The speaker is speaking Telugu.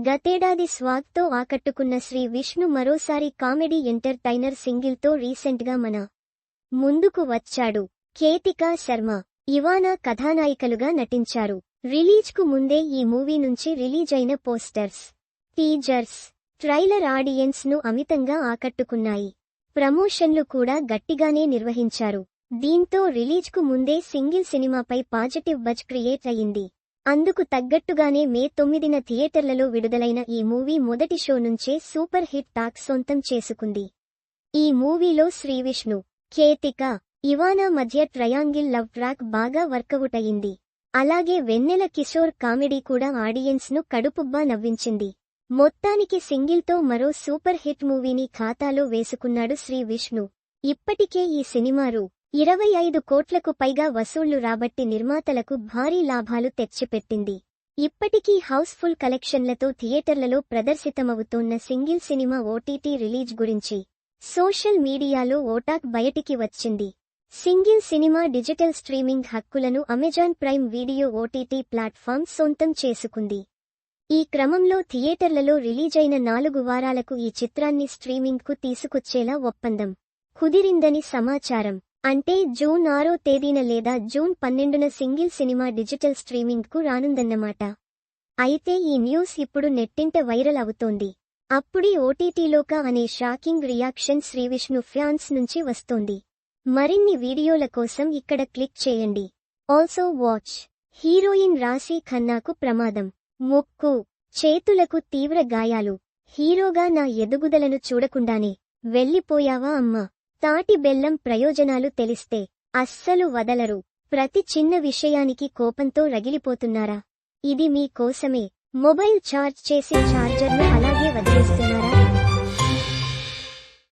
గతేడాది స్వాగ్తో ఆకట్టుకున్న శ్రీ విష్ణు మరోసారి కామెడీ ఎంటర్టైనర్ సింగిల్తో రీసెంట్గా మన ముందుకు వచ్చాడు. కేతికా శర్మ, ఇవానా కథానాయికలుగా నటించారు. రిలీజ్కు ముందే ఈ మూవీ నుంచి రిలీజ్ అయిన పోస్టర్స్, టీజర్స్, ట్రైలర్ ఆడియన్స్ ను అమితంగా ఆకట్టుకున్నాయి. ప్రమోషన్లు కూడా గట్టిగానే నిర్వహించారు. దీంతో రిలీజ్కు ముందే సింగిల్ సినిమాపై పాజిటివ్ బజ్ క్రియేట్ అయింది. అందుకు తగ్గట్టుగానే మే 9న థియేటర్లలో విడుదలైన ఈ మూవీ మొదటి షో నుంచే సూపర్ హిట్ టాక్ సొంతం చేసుకుంది. ఈ మూవీలో శ్రీవిష్ణు, కేతిక, ఇవానా మధ్య ట్రయాంగిల్ లవ్ ట్రాక్ బాగా వర్కవుట్ అయింది. అలాగే వెన్నెల కిషోర్ కామెడీ కూడా ఆడియన్స్ ను కడుపుబ్బా నవ్వించింది. మొత్తానికి సింగిల్తో మరో సూపర్ హిట్ మూవీని ఖాతాలో వేసుకున్నాడు శ్రీవిష్ణు. ఇప్పటికే ఈ సినిమా రూ. 25 కోట్లకు పైగా వసూళ్లు రాబట్టి నిర్మాతలకు భారీ లాభాలు తెచ్చిపెట్టింది. ఇప్పటికీ హౌస్ఫుల్ కలెక్షన్లతో థియేటర్లలో ప్రదర్శితమవుతోన్న సింగిల్ సినిమా ఓటీటీ రిలీజ్ గురించి సోషల్ మీడియాలో ఓటాక్ బయటికి వచ్చింది. సింగిల్ సినిమా డిజిటల్ స్ట్రీమింగ్ హక్కులను Amazon prime video OTT platform సొంతం చేసుకుంది. ఈ క్రమంలో థియేటర్లలో రిలీజైన 4 వారాలకు ఈ చిత్రాన్ని స్ట్రీమింగ్కు తీసుకొచ్చేలా ఒప్పందం కుదిరిందని సమాచారం. అంటే జూన్ 6వ తేదీన లేదా జూన్ 12న సింగిల్ సినిమా డిజిటల్ స్ట్రీమింగ్కు రానుందన్నమాట. అయితే ఈ న్యూస్ ఇప్పుడు నెట్టింట వైరల్ అవుతోంది. అప్పుడే ఓటీటీలోకా అనే షాకింగ్ రియాక్షన్ శ్రీవిష్ణు ఫ్యాన్స్ నుంచి వస్తోంది. మరిన్ని వీడియోల కోసం ఇక్కడ క్లిక్ చేయండి. Also watch. హీరోయిన్ రాశీ ఖన్నాకు ప్రమాదం. ముక్కు, చేతులకు తీవ్ర గాయాలు. హీరోగా నా ఎదుగుదలను చూడకుండానే వెళ్ళిపోయావా అమ్మా. తాటి బెల్లం ప్రయోజనాలు తెలిస్తే అస్సలు వదలరు. ప్రతి చిన్న విషయానికి కోపంతో రగిలిపోతున్నారా? ఇది మీ కోసమే. మొబైల్ ఛార్జ్ చేసి ఛార్జర్ను అలాగే వదిలేస్తున్నారా?